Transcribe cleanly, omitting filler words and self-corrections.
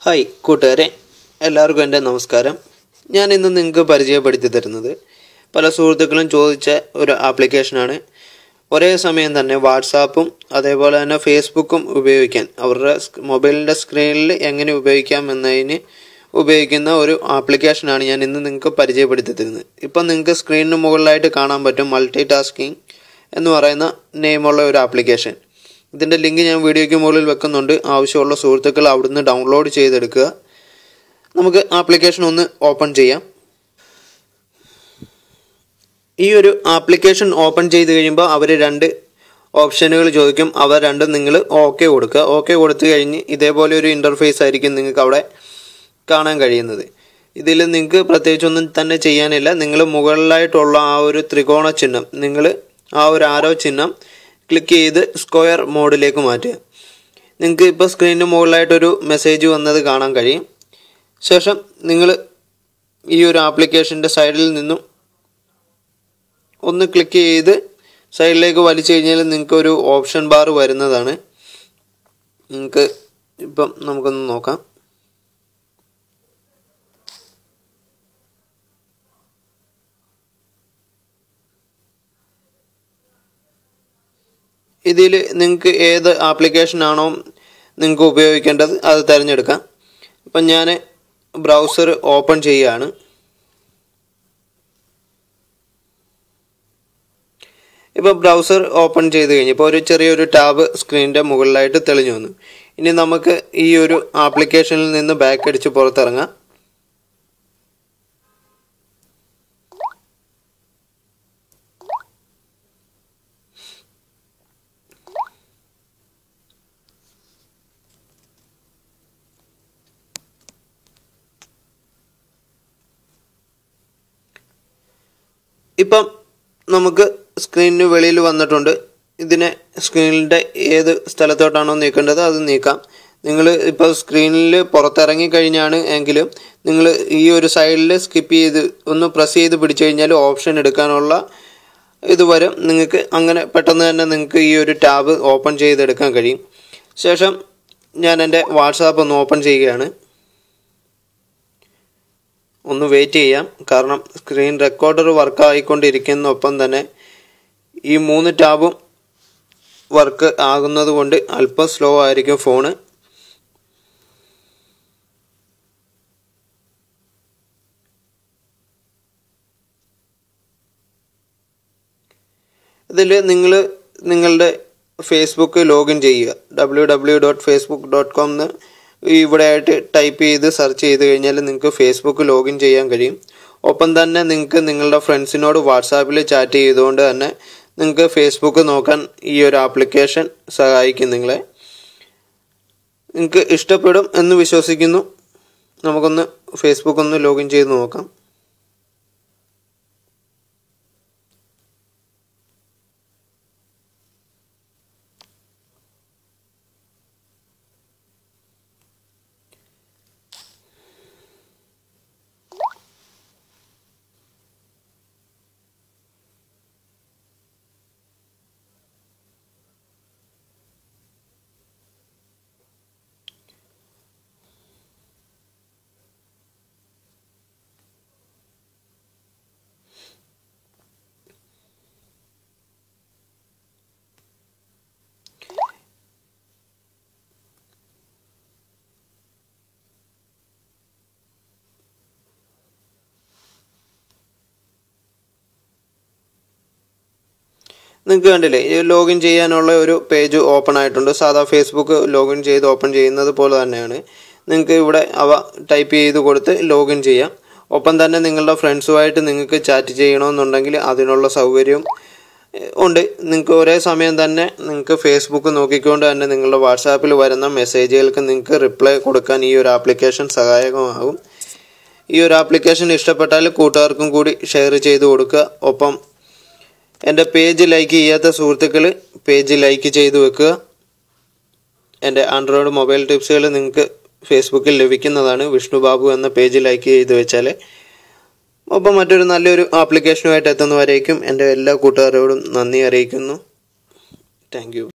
Hi കൂട്ടുകാരെ, എല്ലാവർക്കും എൻ്റെ നമസ്കാരം. ഞാൻ ഇന്ന് നിങ്ങൾക്ക് പരിചയപ്പെടുത്തി തരുന്നത് പല സുഹൃത്തുക്കളും ചോദിച്ച ഒരു ആപ്ലിക്കേഷനാണ്. ഒരേ സമയം തന്നെ വാട്സാപ്പും അതേപോലെ തന്നെ ഫേസ്ബുക്കും ഉപയോഗിക്കാൻ അവരുടെ മൊബൈലിൻ്റെ സ്ക്രീനിൽ എങ്ങനെ ഉപയോഗിക്കാം എന്നതിന് ഉപയോഗിക്കുന്ന ഒരു ആപ്ലിക്കേഷനാണ് ഞാൻ ഇന്ന് നിങ്ങൾക്ക് പരിചയപ്പെടുത്തി തരുന്നത്. ഇപ്പം നിങ്ങൾക്ക് സ്ക്രീനിന് മുകളിലായിട്ട് കാണാൻ പറ്റും മൾട്ടി ടാസ്കിങ് എന്ന് പറയുന്ന നെയിമുള്ള ഒരു ആപ്ലിക്കേഷൻ. ഇതിൻ്റെ ലിങ്ക് ഞാൻ വീഡിയോയ്ക്ക് മുകളിൽ വെക്കുന്നുണ്ട്. ആവശ്യമുള്ള സുഹൃത്തുക്കൾ അവിടുന്ന് ഡൗൺലോഡ് ചെയ്തെടുക്കുക. നമുക്ക് ആപ്ലിക്കേഷൻ ഒന്ന് ഓപ്പൺ ചെയ്യാം. ഈ ഒരു ആപ്ലിക്കേഷൻ ഓപ്പൺ ചെയ്ത് കഴിയുമ്പോൾ അവർ രണ്ട് ഓപ്ഷനുകൾ ചോദിക്കും. അവ രണ്ടും നിങ്ങൾ ഓക്കെ കൊടുക്കുക. ഓക്കെ കൊടുത്തു കഴിഞ്ഞ് ഇതേപോലെ ഒരു ഇൻ്റർഫേസ് ആയിരിക്കും നിങ്ങൾക്ക് അവിടെ കാണാൻ കഴിയുന്നത്. ഇതിൽ നിങ്ങൾക്ക് പ്രത്യേകിച്ചൊന്നും തന്നെ ചെയ്യാനില്ല. നിങ്ങൾ മുകളിലായിട്ടുള്ള ആ ഒരു ത്രികോണ ചിഹ്നം, നിങ്ങൾ ആ ഒരു ആരോ ചിഹ്നം ക്ലിക്ക് ചെയ്ത് സ്ക്വയർ മോഡിലേക്ക് മാറ്റുക. നിങ്ങൾക്ക് ഇപ്പോൾ സ്ക്രീനിന് മുകളിലായിട്ടൊരു മെസ്സേജ് വന്നത് കാണാൻ കഴിയും. ശേഷം നിങ്ങൾ ഈ ഒരു ആപ്ലിക്കേഷൻ്റെ സൈഡിൽ നിന്നും ഒന്ന് ക്ലിക്ക് ചെയ്ത് സൈഡിലേക്ക് വലിച്ചു കഴിഞ്ഞാൽ നിങ്ങൾക്കൊരു ഓപ്ഷൻ ബാർ വരുന്നതാണ്. നിങ്ങൾക്ക് ഇപ്പം നമുക്കൊന്ന് നോക്കാം. ഇതിൽ നിങ്ങൾക്ക് ഏത് ആപ്ലിക്കേഷനാണോ നിങ്ങൾക്ക് ഉപയോഗിക്കേണ്ടത് അത് തിരഞ്ഞെടുക്കാം. ഇപ്പം ഞാൻ ബ്രൗസർ ഓപ്പൺ ചെയ്യുകയാണ്. ഇപ്പോൾ ബ്രൗസർ ഓപ്പൺ ചെയ്ത് കഴിഞ്ഞ് ഇപ്പോൾ ഒരു ചെറിയൊരു ടാബ് സ്ക്രീനിൻ്റെ മുകളിലായിട്ട് തെളിഞ്ഞു വന്നു. ഇനി നമുക്ക് ഈ ഒരു ആപ്ലിക്കേഷനിൽ നിന്ന് ബാക്ക് അടിച്ച് പുറത്തിറങ്ങാം. ഇപ്പം നമുക്ക് സ്ക്രീനിന് വെളിയിൽ വന്നിട്ടുണ്ട്. ഇതിനെ സ്ക്രീനിൻ്റെ ഏത് സ്ഥലത്തോട്ടാണോ നീക്കേണ്ടത് അത് നീക്കാം. നിങ്ങൾ ഇപ്പോൾ സ്ക്രീനിൽ പുറത്തിറങ്ങി കഴിഞ്ഞാണ് എങ്കിലും നിങ്ങൾ ഈ ഒരു സൈഡിൽ സ്കിപ്പ് ചെയ്ത് ഒന്ന് പ്രസ് ചെയ്ത് പിടിച്ചു കഴിഞ്ഞാൽ ഓപ്ഷൻ എടുക്കാനുള്ള ഇത് വരും. നിങ്ങൾക്ക് അങ്ങനെ പെട്ടെന്ന് തന്നെ നിങ്ങൾക്ക് ഈ ഒരു ടാബ് ഓപ്പൺ ചെയ്തെടുക്കാൻ കഴിയും. ശേഷം ഞാൻ എൻ്റെ വാട്സാപ്പ് ഒന്ന് ഓപ്പൺ ചെയ്യുകയാണ്. ഒന്ന് വെയിറ്റ് ചെയ്യാം, കാരണം സ്ക്രീൻ റെക്കോർഡർ വർക്ക് ആയിക്കൊണ്ടിരിക്കുന്നൊപ്പം തന്നെ ഈ 3 ടാബും വർക്ക് ആകുന്നത് കൊണ്ട് അല്പം സ്ലോ ആയിരിക്കും ഫോണ്. ഇതിൽ നിങ്ങൾ നിങ്ങളുടെ ഫേസ്ബുക്ക് ലോഗിൻ ചെയ്യുക. www.facebook.com എന്ന് ഇവിടെ ആയിട്ട് ടൈപ്പ് ചെയ്ത് സെർച്ച് ചെയ്ത് കഴിഞ്ഞാൽ നിങ്ങൾക്ക് ഫേസ്ബുക്ക് ലോഗിൻ ചെയ്യാൻ കഴിയും. ഒപ്പം തന്നെ നിങ്ങൾക്ക് നിങ്ങളുടെ ഫ്രണ്ട്സിനോട് വാട്സാപ്പിൽ ചാറ്റ് ചെയ്തുകൊണ്ട് തന്നെ നിങ്ങൾക്ക് ഫേസ്ബുക്ക് നോക്കാൻ ഈ ഒരു ആപ്ലിക്കേഷൻ സഹായിക്കും നിങ്ങളെ. നിങ്ങൾക്ക് ഇഷ്ടപ്പെടും എന്ന് വിശ്വസിക്കുന്നു. നമുക്കൊന്ന് ഫേസ്ബുക്ക് ഒന്ന് ലോഗിൻ ചെയ്ത് നോക്കാം. നിങ്ങൾക്ക് കണ്ടില്ലേ, ഈ ലോഗിൻ ചെയ്യാനുള്ള ഒരു പേജ് ഓപ്പൺ ആയിട്ടുണ്ട്. സാധാ ഫേസ്ബുക്ക് ലോഗിൻ ചെയ്ത് ഓപ്പൺ ചെയ്യുന്നത് പോലെ തന്നെയാണ്. നിങ്ങൾക്ക് ഇവിടെ അവ ടൈപ്പ് ചെയ്ത് കൊടുത്ത് ലോഗിൻ ചെയ്യാം. ഒപ്പം തന്നെ നിങ്ങളുടെ ഫ്രണ്ട്സുമായിട്ട് നിങ്ങൾക്ക് ചാറ്റ് ചെയ്യണമെന്നുണ്ടെങ്കിൽ അതിനുള്ള സൗകര്യവും ഉണ്ട്. നിങ്ങൾക്ക് ഒരേ സമയം തന്നെ നിങ്ങൾക്ക് ഫേസ്ബുക്ക് നോക്കിക്കൊണ്ട് തന്നെ നിങ്ങളുടെ വാട്സാപ്പിൽ വരുന്ന മെസ്സേജുകൾക്ക് നിങ്ങൾക്ക് റിപ്ലൈ കൊടുക്കാൻ ഈ ഒരു ആപ്ലിക്കേഷൻ സഹായകമാകും. ഈ ഒരു ആപ്ലിക്കേഷൻ ഇഷ്ടപ്പെട്ടാൽ കൂട്ടുകാർക്കും കൂടി ഷെയർ ചെയ്ത് കൊടുക്കുക. ഒപ്പം എൻ്റെ പേജ് ലൈക്ക് ചെയ്യാത്ത സുഹൃത്തുക്കൾ പേജ് ലൈക്ക് ചെയ്ത് വെക്കുക. എൻ്റെ ആൻഡ്രോയിഡ് മൊബൈൽ ടിപ്സുകൾ നിങ്ങൾക്ക് ഫേസ്ബുക്കിൽ ലഭിക്കുന്നതാണ്. വിഷ്ണു ബാബു എന്ന പേജ് ലൈക്ക് ചെയ്ത് വെച്ചാൽ. ഒപ്പം മറ്റൊരു നല്ലൊരു ആപ്ലിക്കേഷനുമായിട്ട് എത്തുന്നവരേക്കും എൻ്റെ എല്ലാ കൂട്ടുകാരോടും നന്ദി അറിയിക്കുന്നു. Thank you.